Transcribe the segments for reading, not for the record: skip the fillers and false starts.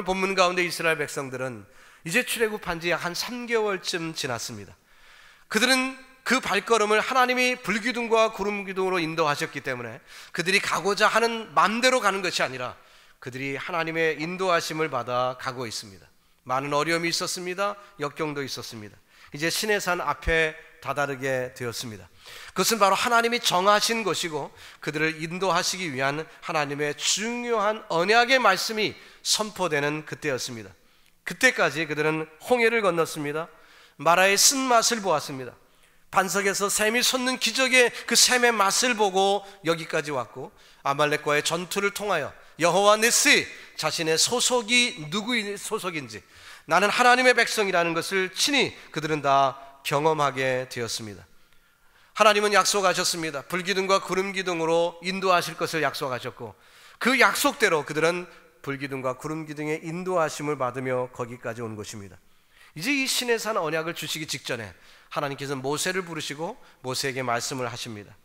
오늘 본문 가운데 이스라엘 백성들은 이제 출애굽한 지 약 한 3개월쯤 지났습니다. 그들은 그 발걸음을 하나님이 불기둥과 구름기둥으로 인도하셨기 때문에 그들이 가고자 하는 맘대로 가는 것이 아니라 그들이 하나님의 인도하심을 받아 가고 있습니다. 많은 어려움이 있었습니다. 역경도 있었습니다. 이제 시내산 앞에 다다르게 되었습니다. 그것은 바로 하나님이 정하신 것이고 그들을 인도하시기 위한 하나님의 중요한 언약의 말씀이 선포되는 그때였습니다. 그때까지 그들은 홍해를 건넜습니다. 마라의 쓴맛을 보았습니다. 반석에서 샘이 솟는 기적의 그 샘의 맛을 보고 여기까지 왔고, 아말렉과의 전투를 통하여 여호와 니시, 자신의 소속이 누구의 소속인지, 나는 하나님의 백성이라는 것을 친히 그들은 다 경험하게 되었습니다. 하나님은 약속하셨습니다. 불기둥과 구름기둥으로 인도하실 것을 약속하셨고, 그 약속대로 그들은 불기둥과 구름기둥의 인도하심을 받으며 거기까지 온 것입니다. 이제 이 시내산 언약을 주시기 직전에 하나님께서 모세를 부르시고 모세에게 말씀을 하십니다.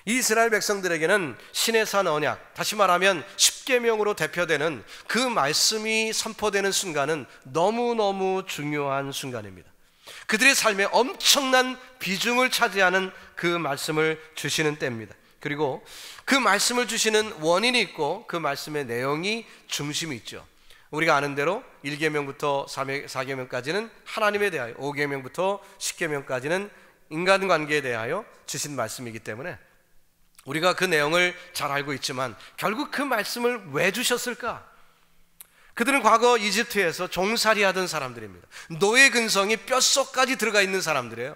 이스라엘 백성들에게는 시내산 언약, 다시 말하면 십계명으로 대표되는 그 말씀이 선포되는 순간은 너무너무 중요한 순간입니다. 그들의 삶에 엄청난 비중을 차지하는 그 말씀을 주시는 때입니다. 그리고 그 말씀을 주시는 원인이 있고 그 말씀의 내용이 중심이 있죠. 우리가 아는 대로 1계명부터 4계명까지는 하나님에 대하여, 5계명부터 10계명까지는 인간관계에 대하여 주신 말씀이기 때문에 우리가 그 내용을 잘 알고 있지만 결국 그 말씀을 왜 주셨을까? 그들은 과거 이집트에서 종살이 하던 사람들입니다. 노예 근성이 뼛속까지 들어가 있는 사람들이에요.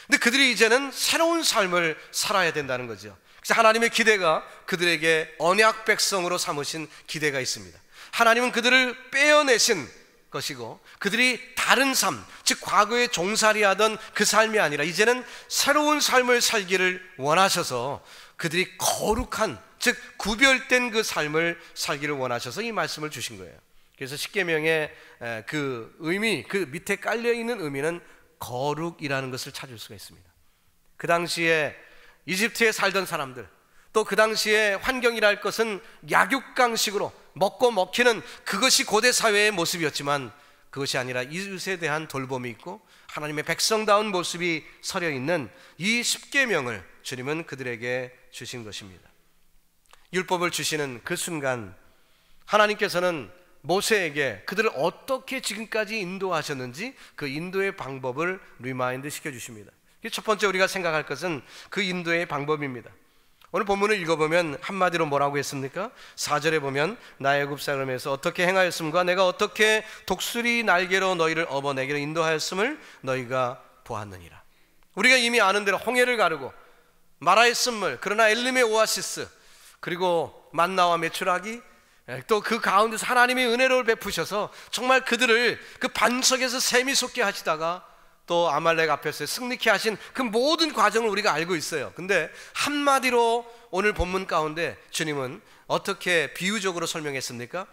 근데 그들이 이제는 새로운 삶을 살아야 된다는 거죠. 그래서 하나님의 기대가 그들에게 언약 백성으로 삼으신 기대가 있습니다. 하나님은 그들을 빼어내신 것이고 그들이 다른 삶, 즉 과거에 종살이 하던 그 삶이 아니라 이제는 새로운 삶을 살기를 원하셔서 그들이 거룩한, 즉 구별된 그 삶을 살기를 원하셔서 이 말씀을 주신 거예요. 그래서 십계명의 그 의미, 그 밑에 깔려있는 의미는 거룩이라는 것을 찾을 수가 있습니다. 그 당시에 이집트에 살던 사람들, 또 그 당시에 환경이랄 것은 약육강식으로 먹고 먹히는 그것이 고대 사회의 모습이었지만 그것이 아니라 이웃에 대한 돌봄이 있고 하나님의 백성다운 모습이 서려 있는 이 십계명을 주님은 그들에게 주신 것입니다. 율법을 주시는 그 순간 하나님께서는 모세에게 그들을 어떻게 지금까지 인도하셨는지 그 인도의 방법을 리마인드 시켜주십니다. 첫 번째 우리가 생각할 것은 그 인도의 방법입니다. 오늘 본문을 읽어보면 한마디로 뭐라고 했습니까? 4절에 보면 나 애굽 사람에서 어떻게 행하였음과 내가 어떻게 독수리 날개로 너희를 업어 내게로 인도하였음을 너희가 보았느니라. 우리가 이미 아는 대로 홍해를 가르고 마라의 쓴물, 그러나 엘림의 오아시스, 그리고 만나와 메추라기, 또 그 가운데서 하나님의 은혜를 베푸셔서 정말 그들을 그 반석에서 샘이 솟게 하시다가 또 아말렉 앞에서 승리케 하신 그 모든 과정을 우리가 알고 있어요. 근데 한마디로 오늘 본문 가운데 주님은 어떻게 비유적으로 설명했습니까?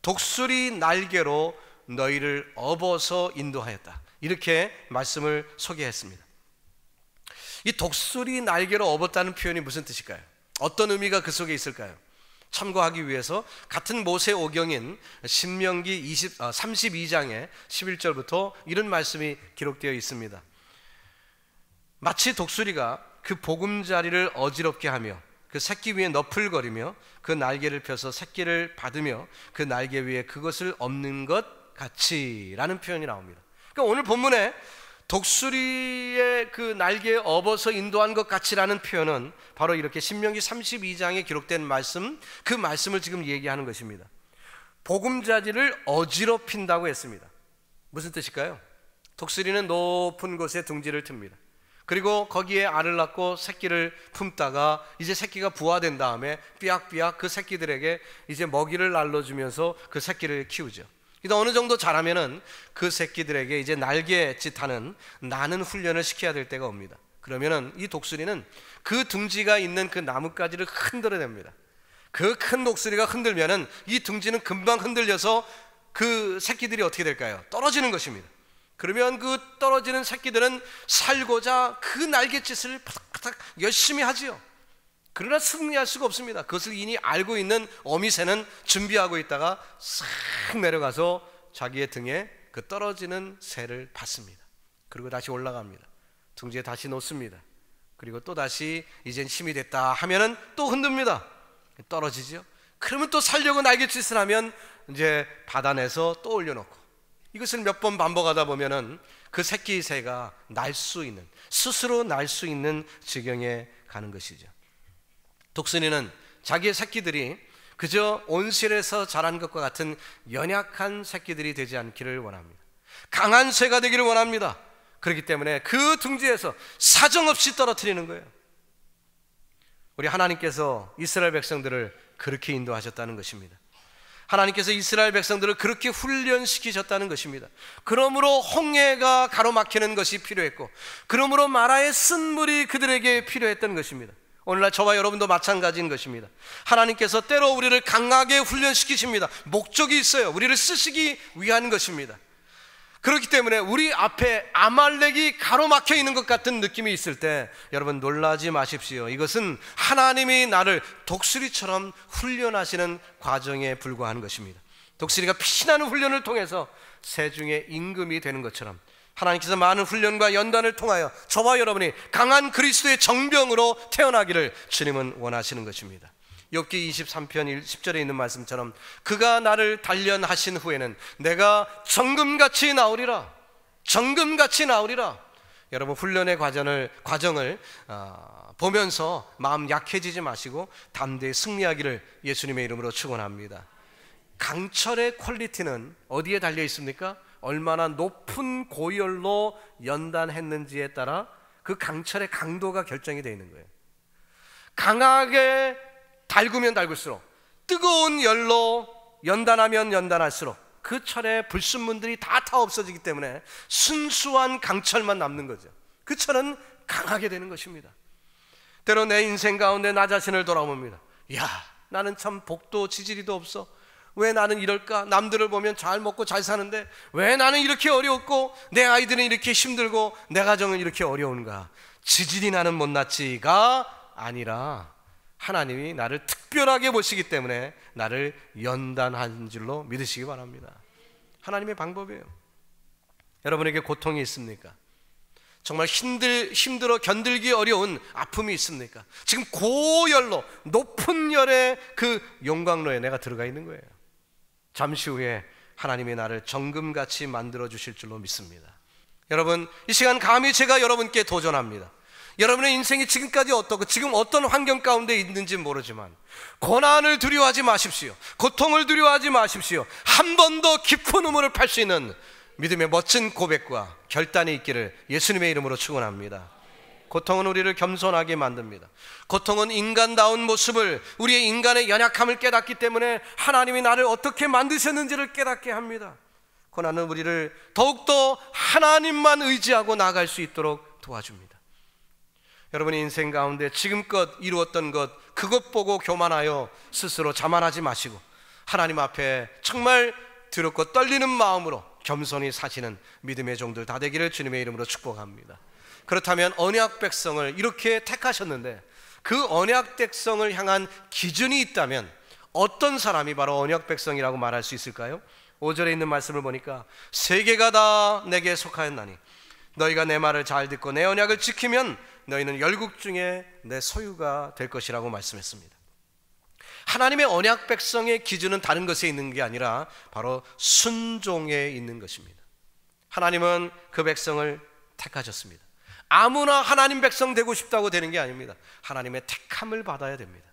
독수리 날개로 너희를 업어서 인도하였다, 이렇게 말씀을 소개했습니다. 이 독수리 날개로 업었다는 표현이 무슨 뜻일까요? 어떤 의미가 그 속에 있을까요? 참고하기 위해서 같은 모세 오경인 신명기 32장의 11절부터 이런 말씀이 기록되어 있습니다. 마치 독수리가 그 보금자리를 어지럽게 하며 그 새끼 위에 너풀거리며 그 날개를 펴서 새끼를 받으며 그 날개 위에 그것을 엎는 것 같이 라는 표현이 나옵니다. 그러니까 오늘 본문에 독수리의 그 날개에 업어서 인도한 것 같이라는 표현은 바로 이렇게 신명기 32장에 기록된 말씀, 그 말씀을 지금 얘기하는 것입니다. 보금자리를 어지럽힌다고 했습니다. 무슨 뜻일까요? 독수리는 높은 곳에 둥지를 틉니다. 그리고 거기에 알을 낳고 새끼를 품다가 이제 새끼가 부화된 다음에 삐약삐약 그 새끼들에게 이제 먹이를 날려주면서 그 새끼를 키우죠. 그래서 어느 정도 자라면은 그 새끼들에게 이제 날개짓하는 나는 훈련을 시켜야 될 때가 옵니다. 그러면은 이 독수리는 그 둥지가 있는 그 나뭇가지를 흔들어냅니다. 그 큰 독수리가 흔들면은 이 둥지는 금방 흔들려서 그 새끼들이 어떻게 될까요? 떨어지는 것입니다. 그러면 그 떨어지는 새끼들은 살고자 그 날갯짓을 파닥파닥 열심히 하지요. 그러나 승리할 수가 없습니다. 그것을 이미 알고 있는 어미새는 준비하고 있다가 싹 내려가서 자기의 등에 그 떨어지는 새를 받습니다. 그리고 다시 올라갑니다. 둥지에 다시 놓습니다. 그리고 또 다시 이젠 힘이 됐다 하면은 또 흔듭니다. 떨어지죠. 그러면 또 살려고 날갯짓을 하면 이제 받아내서 또 올려놓고, 이것을 몇 번 반복하다 보면은 그 새끼 새가 날 수 있는, 스스로 날 수 있는 지경에 가는 것이죠. 독수리는 자기의 새끼들이 그저 온실에서 자란 것과 같은 연약한 새끼들이 되지 않기를 원합니다. 강한 새가 되기를 원합니다. 그렇기 때문에 그 둥지에서 사정없이 떨어뜨리는 거예요. 우리 하나님께서 이스라엘 백성들을 그렇게 인도하셨다는 것입니다. 하나님께서 이스라엘 백성들을 그렇게 훈련시키셨다는 것입니다. 그러므로 홍해가 가로막히는 것이 필요했고, 그러므로 마라의 쓴물이 그들에게 필요했던 것입니다. 오늘날 저와 여러분도 마찬가지인 것입니다. 하나님께서 때로 우리를 강하게 훈련시키십니다. 목적이 있어요. 우리를 쓰시기 위한 것입니다. 그렇기 때문에 우리 앞에 아말렉이 가로막혀 있는 것 같은 느낌이 있을 때 여러분 놀라지 마십시오. 이것은 하나님이 나를 독수리처럼 훈련하시는 과정에 불과한 것입니다. 독수리가 피나는 훈련을 통해서 새 중에 임금이 되는 것처럼 하나님께서 많은 훈련과 연단을 통하여 저와 여러분이 강한 그리스도의 정병으로 태어나기를 주님은 원하시는 것입니다. 욥기 23편 10절에 있는 말씀처럼 그가 나를 단련하신 후에는 내가 정금같이 나오리라. 정금같이 나오리라. 여러분 훈련의 과정을 보면서 마음 약해지지 마시고 담대히 승리하기를 예수님의 이름으로 축원합니다. 강철의 퀄리티는 어디에 달려 있습니까? 얼마나 높은 고열로 연단했는지에 따라 그 강철의 강도가 결정이 되어 있는 거예요. 강하게 달구면 달굴수록, 뜨거운 열로 연단하면 연단할수록 그 철의 불순물들이 다 없어지기 때문에 순수한 강철만 남는 거죠. 그 철은 강하게 되는 것입니다. 때로 내 인생 가운데 나 자신을 돌아봅니다. 야, 나는 참 복도 지지리도 없어. 왜 나는 이럴까? 남들을 보면 잘 먹고 잘 사는데 왜 나는 이렇게 어려웠고 내 아이들은 이렇게 힘들고 내 가정은 이렇게 어려운가? 지질이 나는 못났지가 아니라 하나님이 나를 특별하게 보시기 때문에 나를 연단한 줄로 믿으시기 바랍니다. 하나님의 방법이에요. 여러분에게 고통이 있습니까? 정말 힘들어 견딜기 어려운 아픔이 있습니까? 지금 고열로 높은 열의 그 용광로에 내가 들어가 있는 거예요. 잠시 후에 하나님이 나를 정금같이 만들어 주실 줄로 믿습니다. 여러분, 이 시간 감히 제가 여러분께 도전합니다. 여러분의 인생이 지금까지 어떻고 지금 어떤 환경 가운데 있는지 모르지만 고난을 두려워하지 마십시오. 고통을 두려워하지 마십시오. 한 번 더 깊은 우물을 팔 수 있는 믿음의 멋진 고백과 결단이 있기를 예수님의 이름으로 축원합니다. 고통은 우리를 겸손하게 만듭니다. 고통은 인간다운 모습을, 우리의 인간의 연약함을 깨닫기 때문에 하나님이 나를 어떻게 만드셨는지를 깨닫게 합니다. 고난은 우리를 더욱더 하나님만 의지하고 나아갈 수 있도록 도와줍니다. 여러분의 인생 가운데 지금껏 이루었던 것, 그것 보고 교만하여 스스로 자만하지 마시고 하나님 앞에 정말 두렵고 떨리는 마음으로 겸손히 사시는 믿음의 종들 다 되기를 주님의 이름으로 축복합니다. 그렇다면 언약 백성을 이렇게 택하셨는데 그 언약 백성을 향한 기준이 있다면 어떤 사람이 바로 언약 백성이라고 말할 수 있을까요? 5절에 있는 말씀을 보니까 세계가 다 내게 속하였나니 너희가 내 말을 잘 듣고 내 언약을 지키면 너희는 열국 중에 내 소유가 될 것이라고 말씀했습니다. 하나님의 언약 백성의 기준은 다른 것에 있는 게 아니라 바로 순종에 있는 것입니다. 하나님은 그 백성을 택하셨습니다. 아무나 하나님 백성 되고 싶다고 되는 게 아닙니다. 하나님의 택함을 받아야 됩니다.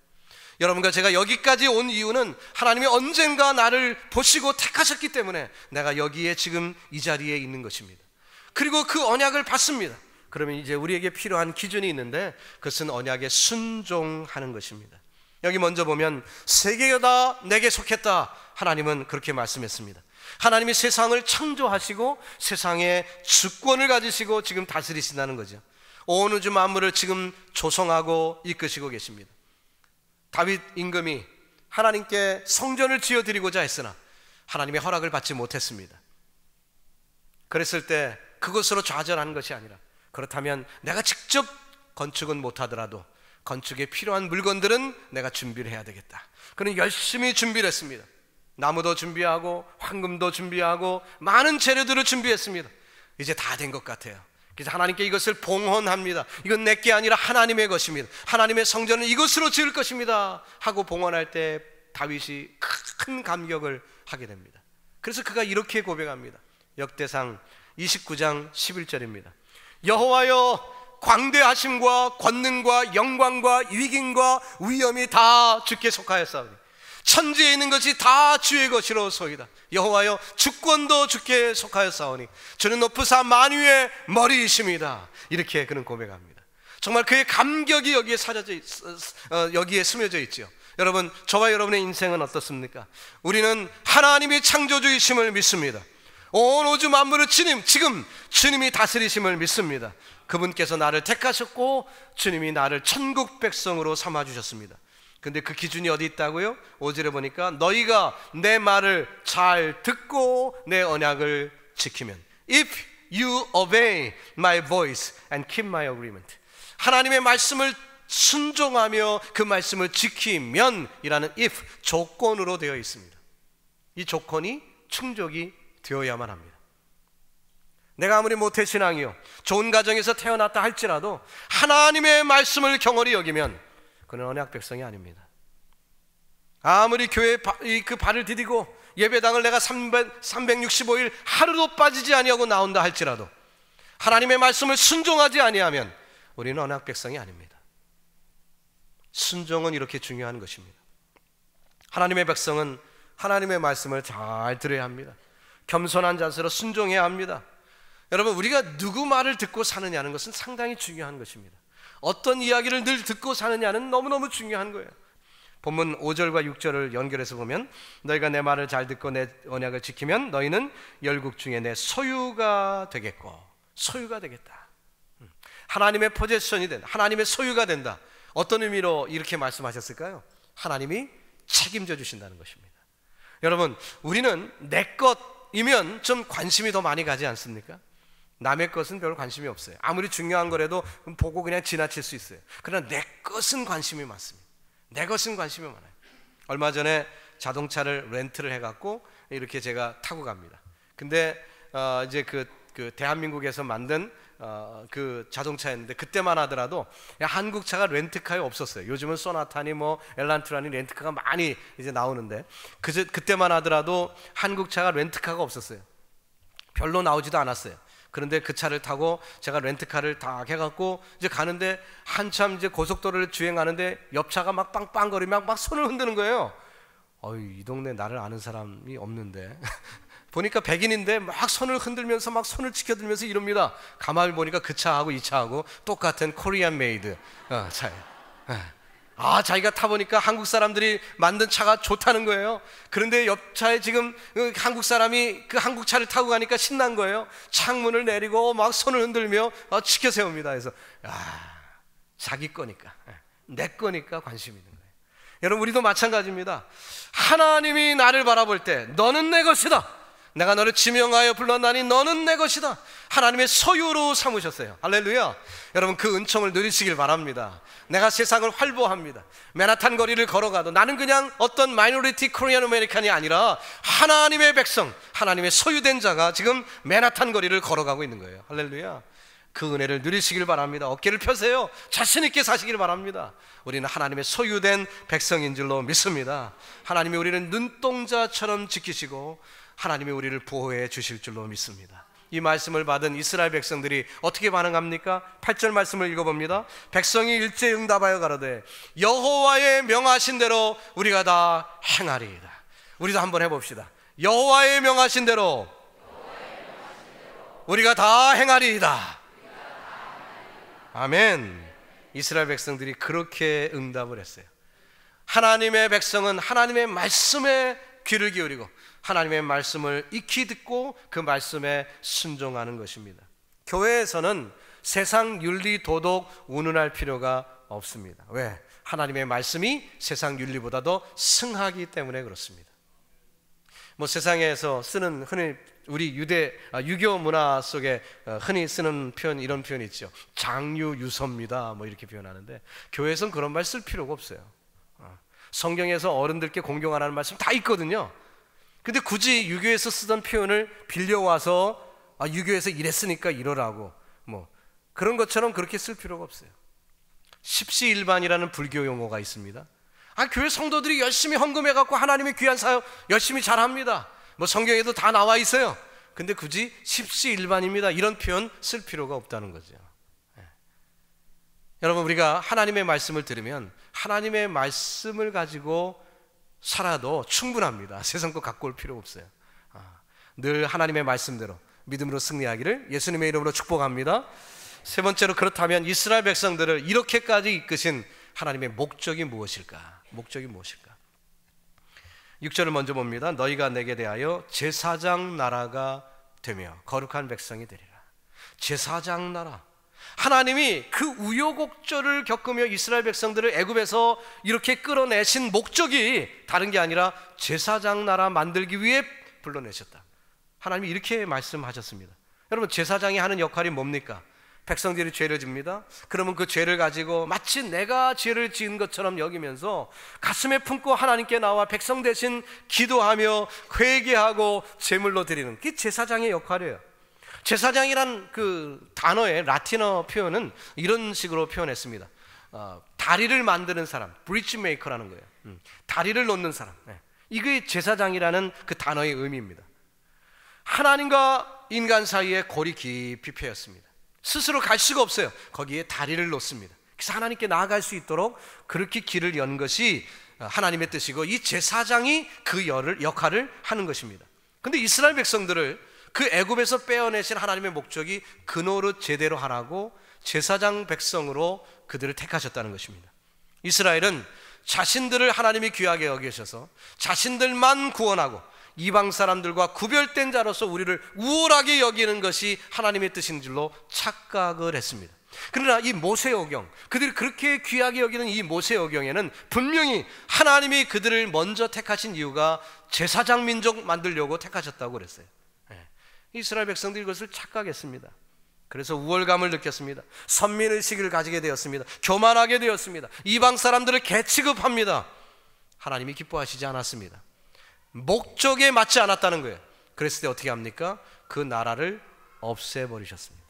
여러분과 제가 여기까지 온 이유는 하나님이 언젠가 나를 보시고 택하셨기 때문에 내가 여기에 지금 이 자리에 있는 것입니다. 그리고 그 언약을 받습니다. 그러면 이제 우리에게 필요한 기준이 있는데 그것은 언약에 순종하는 것입니다. 여기 먼저 보면 세계가 다 내게 속했다. 하나님은 그렇게 말씀했습니다. 하나님이 세상을 창조하시고 세상의 주권을 가지시고 지금 다스리신다는 거죠. 온 우주 만물을 지금 조성하고 이끄시고 계십니다. 다윗 임금이 하나님께 성전을 지어드리고자 했으나 하나님의 허락을 받지 못했습니다. 그랬을 때 그것으로 좌절한 것이 아니라, 그렇다면 내가 직접 건축은 못하더라도 건축에 필요한 물건들은 내가 준비를 해야 되겠다. 그는 열심히 준비를 했습니다. 나무도 준비하고 황금도 준비하고 많은 재료들을 준비했습니다. 이제 다 된 것 같아요. 그래서 하나님께 이것을 봉헌합니다. 이건 내게 아니라 하나님의 것입니다. 하나님의 성전은 이것으로 지을 것입니다 하고 봉헌할 때 다윗이 큰 감격을 하게 됩니다. 그래서 그가 이렇게 고백합니다. 역대상 29장 11절입니다. 여호와여, 광대하심과 권능과 영광과 위긴과 위엄이 다 주께 속하였사오니 천지에 있는 것이 다 주의 것이로소이다. 여호와여, 주권도 주께 속하였사오니 주는 높으사 만유의 머리이십니다. 이렇게 그는 고백합니다. 정말 그의 감격이 여기에 스며져 있죠. 여러분, 저와 여러분의 인생은 어떻습니까? 우리는 하나님이 창조주이심을 믿습니다. 온 우주 만물을 지금 주님이 다스리심을 믿습니다. 그분께서 나를 택하셨고 주님이 나를 천국 백성으로 삼아주셨습니다. 근데 그 기준이 어디 있다고요? 5절에 보니까 너희가 내 말을 잘 듣고 내 언약을 지키면, If you obey my voice and keep my agreement, 하나님의 말씀을 순종하며 그 말씀을 지키면 이라는 if, 조건으로 되어 있습니다. 이 조건이 충족이 되어야만 합니다. 내가 아무리 모태신앙이요 좋은 가정에서 태어났다 할지라도 하나님의 말씀을 경홀히 여기면 그는 언약 백성이 아닙니다. 아무리 교회에 그 발을 디디고 예배당을 내가 365일 하루도 빠지지 아니하고 나온다 할지라도 하나님의 말씀을 순종하지 아니하면 우리는 언약 백성이 아닙니다. 순종은 이렇게 중요한 것입니다. 하나님의 백성은 하나님의 말씀을 잘 들어야 합니다. 겸손한 자세로 순종해야 합니다. 여러분, 우리가 누구 말을 듣고 사느냐는 것은 상당히 중요한 것입니다. 어떤 이야기를 늘 듣고 사느냐는 너무너무 중요한 거예요. 본문 5절과 6절을 연결해서 보면 너희가 내 말을 잘 듣고 내 언약을 지키면 너희는 열국 중에 내 소유가 되겠고, 소유가 되겠다. 하나님의 포제션이 된다. 하나님의 소유가 된다. 어떤 의미로 이렇게 말씀하셨을까요? 하나님이 책임져 주신다는 것입니다. 여러분, 우리는 내 것이면 좀 관심이 더 많이 가지 않습니까? 남의 것은 별 관심이 없어요. 아무리 중요한 거라도 보고 그냥 지나칠 수 있어요. 그러나 내 것은 관심이 많습니다. 내 것은 관심이 많아요. 얼마 전에 자동차를 렌트를 해갖고 이렇게 제가 타고 갑니다. 근데 이제 그 대한민국에서 만든 그 자동차였는데 그때만 하더라도 한국 차가 렌트카에 없었어요. 요즘은 소나타니 뭐 엘란트라니 렌트카가 많이 이제 나오는데 그때만 하더라도 한국 차가 렌트카가 없었어요. 별로 나오지도 않았어요. 그런데 그 차를 타고 제가 렌트카를 딱 해갖고 이제 가는데 한참 이제 고속도로를 주행하는데 옆 차가 막 빵빵거리면 막 손을 흔드는 거예요. 이 동네 나를 아는 사람이 없는데 보니까 백인인데 막 손을 흔들면서 막 손을 치켜들면서 이럽니다. 가만히 보니까 그 차하고 이 차하고 똑같은 코리안 메이드 차예요. 자기가 타보니까 한국 사람들이 만든 차가 좋다는 거예요. 그런데 옆 차에 지금 한국 사람이 그 한국 차를 타고 가니까 신난 거예요. 창문을 내리고 막 손을 흔들며 치켜 세웁니다. 그래서 자기 거니까, 내 거니까 관심이 있는 거예요. 여러분, 우리도 마찬가지입니다. 하나님이 나를 바라볼 때 너는 내 것이다. 내가 너를 지명하여 불렀나니 너는 내 것이다. 하나님의 소유로 삼으셨어요. 할렐루야. 여러분, 그 은총을 누리시길 바랍니다. 내가 세상을 활보합니다. 맨하탄 거리를 걸어가도 나는 그냥 어떤 마이너리티 코리안 아메리칸이 아니라 하나님의 백성, 하나님의 소유된 자가 지금 맨하탄 거리를 걸어가고 있는 거예요. 할렐루야. 그 은혜를 누리시길 바랍니다. 어깨를 펴세요. 자신 있게 사시길 바랍니다. 우리는 하나님의 소유된 백성인 줄로 믿습니다. 하나님이 우리를 눈동자처럼 지키시고 하나님이 우리를 보호해 주실 줄로 믿습니다. 이 말씀을 받은 이스라엘 백성들이 어떻게 반응합니까? 8절 말씀을 읽어봅니다. 백성이 일제 응답하여 가로되 여호와의 명하신 대로 우리가 다 행하리이다. 우리도 한번 해봅시다. 여호와의 명하신 대로 우리가 다 행하리이다. 아멘. 이스라엘 백성들이 그렇게 응답을 했어요. 하나님의 백성은 하나님의 말씀에 귀를 기울이고 하나님의 말씀을 익히 듣고 그 말씀에 순종하는 것입니다. 교회에서는 세상 윤리 도덕 운운할 필요가 없습니다. 왜? 하나님의 말씀이 세상 윤리보다도 승하기 때문에 그렇습니다. 뭐 세상에서 쓰는 흔히 우리 유교 문화 속에 흔히 쓰는 표현, 이런 표현이 있죠. 장유유서입니다 뭐 이렇게 표현하는데 교회에서는 그런 말 쓸 필요가 없어요. 성경에서 어른들께 공경하라는 말씀 다 있거든요. 근데 굳이 유교에서 쓰던 표현을 빌려와서 유교에서 이랬으니까 이러라고 뭐 그런 것처럼 그렇게 쓸 필요가 없어요. 십시일반이라는 불교 용어가 있습니다. 교회 성도들이 열심히 헌금해갖고 하나님의 귀한 사역 열심히 잘합니다. 뭐 성경에도 다 나와 있어요. 근데 굳이 십시일반입니다 이런 표현 쓸 필요가 없다는 거죠. 여러분, 우리가 하나님의 말씀을 들으면 하나님의 말씀을 가지고 살아도 충분합니다. 세상 거 갖고 올 필요 없어요. 늘 하나님의 말씀대로 믿음으로 승리하기를 예수님의 이름으로 축복합니다. 세 번째로, 그렇다면 이스라엘 백성들을 이렇게까지 이끄신 하나님의 목적이 무엇일까? 목적이 무엇일까? 6절을 먼저 봅니다. 너희가 내게 대하여 제사장 나라가 되며 거룩한 백성이 되리라. 제사장 나라. 하나님이 그 우여곡절을 겪으며 이스라엘 백성들을 애굽에서 이렇게 끌어내신 목적이 다른 게 아니라 제사장 나라 만들기 위해 불러내셨다. 하나님이 이렇게 말씀하셨습니다. 여러분, 제사장이 하는 역할이 뭡니까? 백성들이 죄를 집니다. 그러면 그 죄를 가지고 마치 내가 죄를 지은 것처럼 여기면서 가슴에 품고 하나님께 나와 백성 대신 기도하며 회개하고 제물로 드리는 그게 제사장의 역할이에요. 제사장이란 그 단어의 라틴어 표현은 이런 식으로 표현했습니다. 다리를 만드는 사람, 브리지 메이커라는 거예요. 다리를 놓는 사람. 이게 제사장이라는 그 단어의 의미입니다. 하나님과 인간 사이에 골이 깊이 패였습니다. 스스로 갈 수가 없어요. 거기에 다리를 놓습니다. 그래서 하나님께 나아갈 수 있도록 그렇게 길을 연 것이 하나님의 뜻이고, 이 제사장이 그 역할을 하는 것입니다. 그런데 이스라엘 백성들을 그 애굽에서 빼어내신 하나님의 목적이 그 노릇 제대로 하라고 제사장 백성으로 그들을 택하셨다는 것입니다. 이스라엘은 자신들을 하나님이 귀하게 여기셔서 자신들만 구원하고 이방 사람들과 구별된 자로서 우리를 우월하게 여기는 것이 하나님의 뜻인 줄로 착각을 했습니다. 그러나 이 모세오경, 그들이 그렇게 귀하게 여기는 이 모세오경에는 분명히 하나님이 그들을 먼저 택하신 이유가 제사장 민족 만들려고 택하셨다고 그랬어요. 이스라엘 백성들이 이것을 착각했습니다. 그래서 우월감을 느꼈습니다. 선민의식을 가지게 되었습니다. 교만하게 되었습니다. 이방 사람들을 개취급합니다. 하나님이 기뻐하시지 않았습니다. 목적에 맞지 않았다는 거예요. 그랬을 때 어떻게 합니까? 그 나라를 없애버리셨습니다.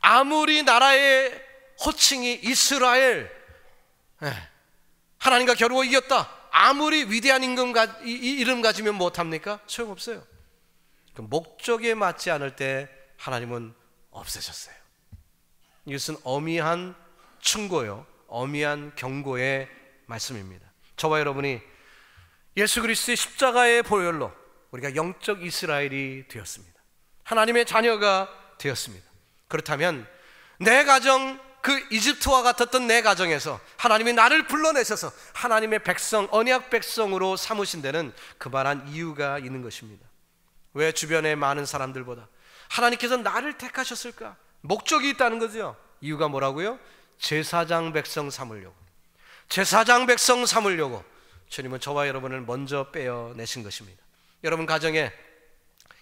아무리 나라의 호칭이 이스라엘, 하나님과 겨루어 이겼다, 아무리 위대한 이름 가지면 못합니까? 소용없어요. 그 목적에 맞지 않을 때 하나님은 없애셨어요. 이것은 어미한 충고요, 어미한 경고의 말씀입니다. 저와 여러분이 예수 그리스도의 십자가의 보혈로 우리가 영적 이스라엘이 되었습니다. 하나님의 자녀가 되었습니다. 그렇다면 내 가정, 그 이집트와 같았던 내 가정에서 하나님이 나를 불러내셔서 하나님의 백성, 언약 백성으로 삼으신 데는 그만한 이유가 있는 것입니다. 왜 주변의 많은 사람들보다 하나님께서 나를 택하셨을까? 목적이 있다는 거죠. 이유가 뭐라고요? 제사장 백성 삼으려고. 제사장 백성 삼으려고 주님은 저와 여러분을 먼저 빼어내신 것입니다. 여러분 가정에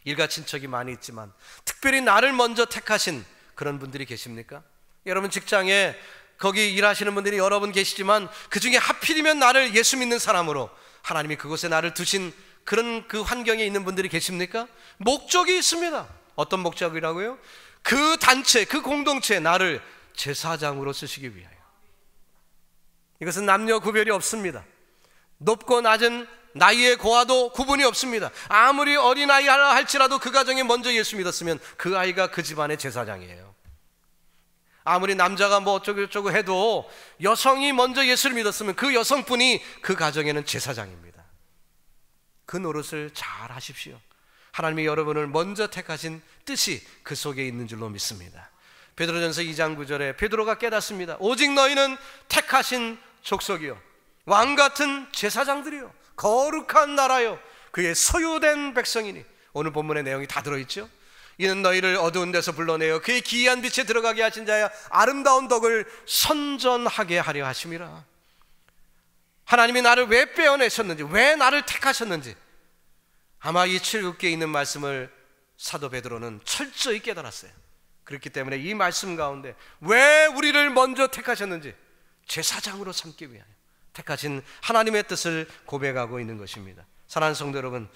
일가 친척이 많이 있지만 특별히 나를 먼저 택하신 그런 분들이 계십니까? 여러분 직장에 거기 일하시는 분들이 여러 분 계시지만 그 중에 하필이면 나를 예수 믿는 사람으로 하나님이 그곳에 나를 두신 그런 그 환경에 있는 분들이 계십니까? 목적이 있습니다. 어떤 목적이라고요? 그 단체, 그 공동체에 나를 제사장으로 쓰시기 위하여. 이것은 남녀 구별이 없습니다. 높고 낮은, 나이의 고하도 구분이 없습니다. 아무리 어린아이라 할지라도 그 가정에 먼저 예수 믿었으면 그 아이가 그 집안의 제사장이에요. 아무리 남자가 뭐 어쩌고 해도 여성이 먼저 예수를 믿었으면 그 여성분이 그 가정에는 제사장입니다. 그 노릇을 잘 하십시오. 하나님이 여러분을 먼저 택하신 뜻이 그 속에 있는 줄로 믿습니다. 베드로전서 2장 9절에 베드로가 깨닫습니다. 오직 너희는 택하신 족속이요, 왕같은 제사장들이요, 거룩한 나라요, 그의 소유된 백성이니. 오늘 본문의 내용이 다 들어있죠. 이는 너희를 어두운 데서 불러내어 그의 기이한 빛에 들어가게 하신 자야 아름다운 덕을 선전하게 하려 하심이라. 하나님이 나를 왜 빼어내셨는지, 왜 나를 택하셨는지 아마 이 출애굽기에 있는 말씀을 사도 베드로는 철저히 깨달았어요. 그렇기 때문에 이 말씀 가운데 왜 우리를 먼저 택하셨는지 제사장으로 삼기 위하여 택하신 하나님의 뜻을 고백하고 있는 것입니다. 사랑하는 성도 여러분,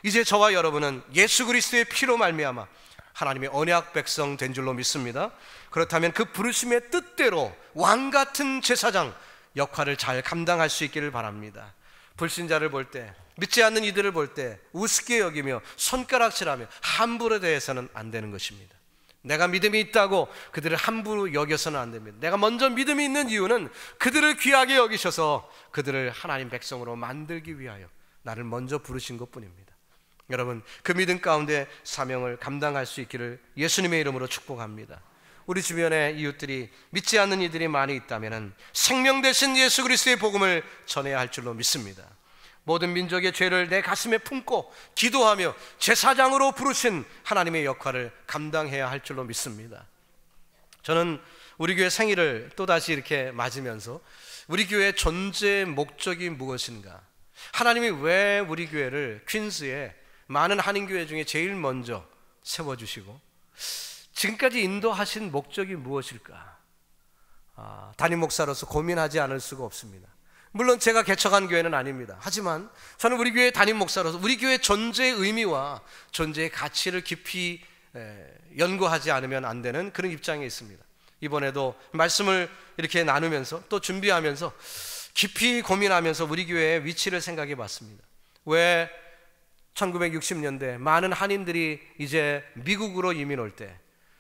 이제 저와 여러분은 예수 그리스도의 피로 말미암아 하나님의 언약 백성 된 줄로 믿습니다. 그렇다면 그 부르심의 뜻대로 왕같은 제사장 역할을 잘 감당할 수 있기를 바랍니다. 불신자를 볼 때, 믿지 않는 이들을 볼 때 우습게 여기며 손가락질하며 함부로 대해서는 안 되는 것입니다. 내가 믿음이 있다고 그들을 함부로 여겨서는 안 됩니다. 내가 먼저 믿음이 있는 이유는 그들을 귀하게 여기셔서 그들을 하나님 백성으로 만들기 위하여 나를 먼저 부르신 것뿐입니다. 여러분, 그 믿음 가운데 사명을 감당할 수 있기를 예수님의 이름으로 축복합니다. 우리 주변에 이웃들이 믿지 않는 이들이 많이 있다면 생명 되신 예수 그리스도의 복음을 전해야 할 줄로 믿습니다. 모든 민족의 죄를 내 가슴에 품고 기도하며 제사장으로 부르신 하나님의 역할을 감당해야 할 줄로 믿습니다. 저는 우리 교회 생일을 또다시 이렇게 맞으면서 우리 교회의 존재의 목적이 무엇인가, 하나님이 왜 우리 교회를 퀸스에 많은 한인교회 중에 제일 먼저 세워주시고 지금까지 인도하신 목적이 무엇일까, 담임 목사로서 고민하지 않을 수가 없습니다. 물론 제가 개척한 교회는 아닙니다. 하지만 저는 우리 교회 담임 목사로서 우리 교회 존재의 의미와 존재의 가치를 깊이 연구하지 않으면 안 되는 그런 입장에 있습니다. 이번에도 말씀을 이렇게 나누면서 또 준비하면서 깊이 고민하면서 우리 교회의 위치를 생각해 봤습니다. 왜 1960년대 많은 한인들이 이제 미국으로 이민 올 때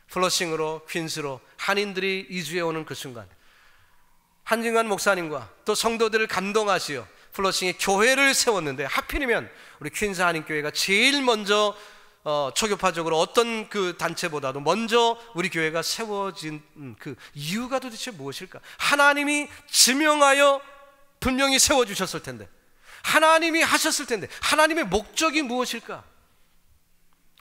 플러싱으로 퀸스로 한인들이 이주해 오는 그 순간 한진관 목사님과 또 성도들을 감동하시어 플러싱에 교회를 세웠는데 하필이면 우리 퀸스 한인교회가 제일 먼저 초교파적으로 어떤 그 단체보다도 먼저 우리 교회가 세워진 그 이유가 도대체 무엇일까? 하나님이 지명하여 분명히 세워주셨을 텐데, 하나님이 하셨을 텐데 하나님의 목적이 무엇일까?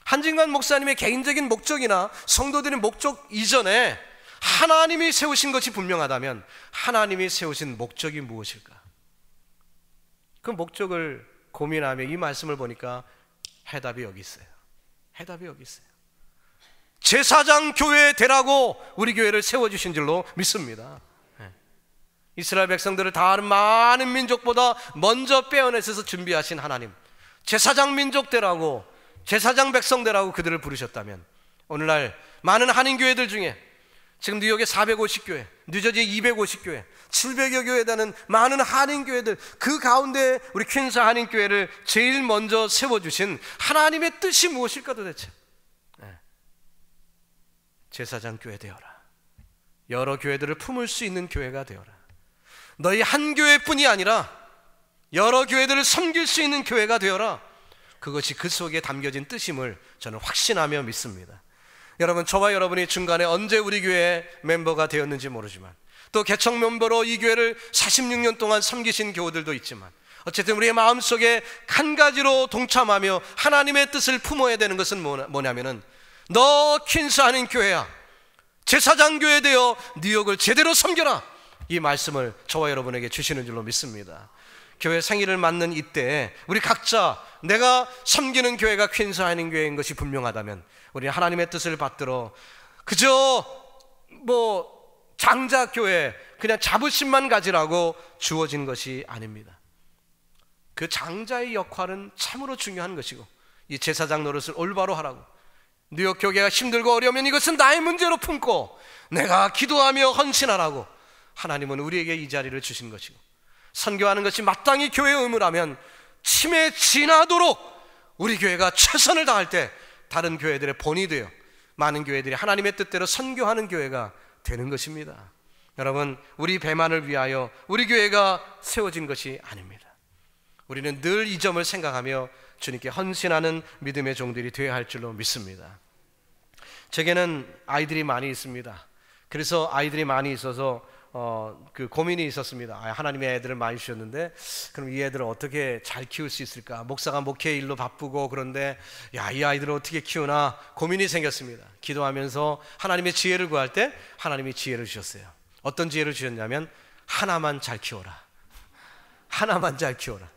한진관 목사님의 개인적인 목적이나 성도들의 목적 이전에 하나님이 세우신 것이 분명하다면 하나님이 세우신 목적이 무엇일까? 그 목적을 고민하며 이 말씀을 보니까 해답이 여기 있어요. 해답이 여기 있어요. 제사장 교회 되라고 우리 교회를 세워주신 줄로 믿습니다. 이스라엘 백성들을 다른 많은 민족보다 먼저 빼어내셔서 준비하신 하나님, 제사장 민족 되라고, 제사장 백성 되라고 그들을 부르셨다면 오늘날 많은 한인교회들 중에 지금 뉴욕에 450교회, 뉴저지에 250교회, 700여 교회 되는 많은 한인교회들, 그 가운데 우리 퀸스 한인교회를 제일 먼저 세워주신 하나님의 뜻이 무엇일까 도대체? 제사장 교회 되어라. 여러 교회들을 품을 수 있는 교회가 되어라. 너희 한 교회뿐이 아니라 여러 교회들을 섬길 수 있는 교회가 되어라. 그것이 그 속에 담겨진 뜻임을 저는 확신하며 믿습니다. 여러분, 저와 여러분이 중간에 언제 우리 교회의 멤버가 되었는지 모르지만 또 개척 멤버로 이 교회를 46년 동안 섬기신 교우들도 있지만 어쨌든 우리의 마음속에 한 가지로 동참하며 하나님의 뜻을 품어야 되는 것은 뭐냐면은 너 퀸스 한인 교회야, 제사장 교회 되어 뉴욕을 제대로 섬겨라, 이 말씀을 저와 여러분에게 주시는 줄로 믿습니다. 교회 생일을 맞는 이때 우리 각자 내가 섬기는 교회가 퀸스 한인 교회인 것이 분명하다면 우리는 하나님의 뜻을 받들어 그저 장자교회 그냥 자부심만 가지라고 주어진 것이 아닙니다. 그 장자의 역할은 참으로 중요한 것이고 이 제사장 노릇을 올바로 하라고, 뉴욕 교회가 힘들고 어려우면 이것은 나의 문제로 품고 내가 기도하며 헌신하라고 하나님은 우리에게 이 자리를 주신 것이고, 선교하는 것이 마땅히 교회의 의무라면 침에 지나도록 우리 교회가 최선을 다할 때 다른 교회들의 본이 되어 많은 교회들이 하나님의 뜻대로 선교하는 교회가 되는 것입니다. 여러분, 우리 배만을 위하여 우리 교회가 세워진 것이 아닙니다. 우리는 늘 이 점을 생각하며 주님께 헌신하는 믿음의 종들이 되어야 할 줄로 믿습니다. 제게는 아이들이 많이 있습니다. 그래서 아이들이 많이 있어서 그 고민이 있었습니다. 하나님의 애들을 많이 주셨는데 그럼 이 애들을 어떻게 잘 키울 수 있을까? 목사가 목회 일로 바쁘고 그런데 이 아이들을 어떻게 키우나 고민이 생겼습니다. 기도하면서 하나님의 지혜를 구할 때 하나님이 지혜를 주셨어요. 어떤 지혜를 주셨냐면 하나만 잘 키워라. 하나만 잘 키워라.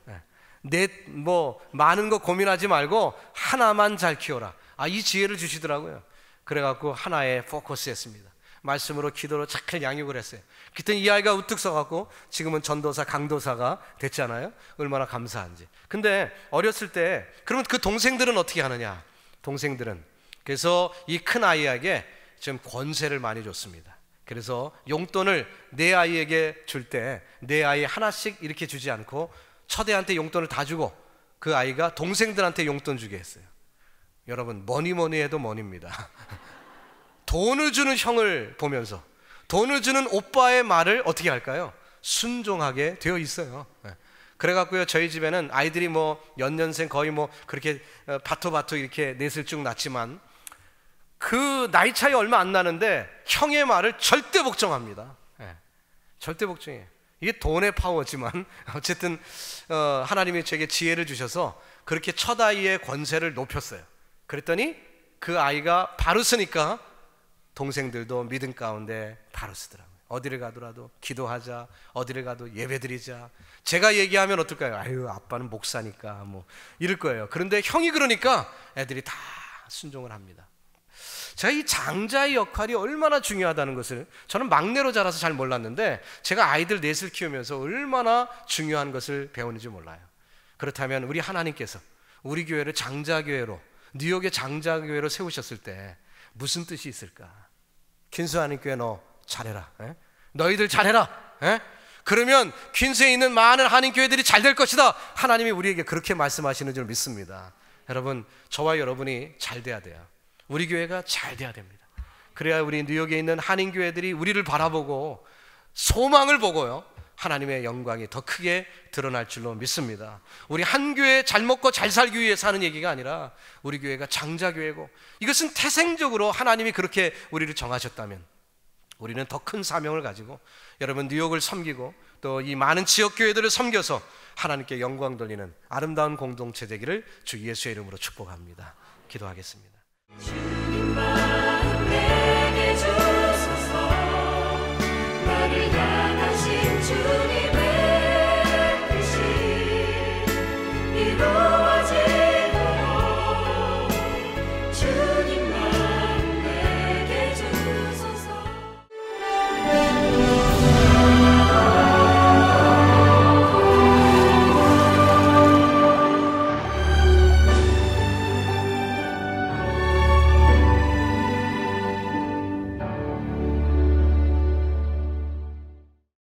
많은 거 고민하지 말고 하나만 잘 키워라. 이 지혜를 주시더라고요. 그래갖고 하나에 포커스했습니다. 말씀으로 기도로 잘 양육을 했어요. 그때 이 아이가 우뚝 서갖고 지금은 전도사 강도사가 됐잖아요. 얼마나 감사한지. 근데 어렸을 때 그러면 그 동생들은 어떻게 하느냐? 동생들은 그래서 이 큰 아이에게 좀 권세를 많이 줬습니다. 그래서 용돈을 내 아이에게 줄 때 내 아이 하나씩 이렇게 주지 않고 첫애한테 용돈을 다 주고 그 아이가 동생들한테 용돈 주게 했어요. 여러분, 뭐니 해도 뭐니입니다. 돈을 주는 형을 보면서 돈을 주는 오빠의 말을 어떻게 할까요? 순종하게 되어 있어요. 그래갖고요, 저희 집에는 아이들이 뭐 연년생 거의 뭐 그렇게 바토바토 이렇게 넷을 쭉 낳지만 그 나이 차이 얼마 안 나는데 형의 말을 절대 복종합니다. 절대 복종해요. 이게 돈의 파워지만 어쨌든 하나님이 저에게 지혜를 주셔서 그렇게 첫 아이의 권세를 높였어요. 그랬더니 그 아이가 바로 쓰니까 동생들도 믿음 가운데 바로 쓰더라고요. 어디를 가더라도 기도하자, 어디를 가도 예배드리자. 제가 얘기하면 어떨까요? 아유, 아빠는 목사니까 뭐 이럴 거예요. 그런데 형이 그러니까 애들이 다 순종을 합니다. 제가 이 장자의 역할이 얼마나 중요하다는 것을 저는 막내로 자라서 잘 몰랐는데 제가 아이들 넷을 키우면서 얼마나 중요한 것을 배우는지 몰라요. 그렇다면 우리 하나님께서 우리 교회를 장자교회로, 뉴욕의 장자교회로 세우셨을 때 무슨 뜻이 있을까? 퀸스 한인교회 너 잘해라. 너희들 잘해라. 그러면 퀸스에 있는 많은 한인교회들이 잘 될 것이다. 하나님이 우리에게 그렇게 말씀하시는 줄 믿습니다. 여러분, 저와 여러분이 잘 돼야 돼요. 우리 교회가 잘 돼야 됩니다. 그래야 우리 뉴욕에 있는 한인교회들이 우리를 바라보고 소망을 보고요, 하나님의 영광이 더 크게 드러날 줄로 믿습니다. 우리 한 교회 잘 먹고 잘 살기 위해서 하는 얘기가 아니라 우리 교회가 장자교회고, 이것은 태생적으로 하나님이 그렇게 우리를 정하셨다면 우리는 더 큰 사명을 가지고 여러분 뉴욕을 섬기고 또 이 많은 지역교회들을 섬겨서 하나님께 영광 돌리는 아름다운 공동체 되기를 주 예수의 이름으로 축복합니다. 기도하겠습니다. 주님만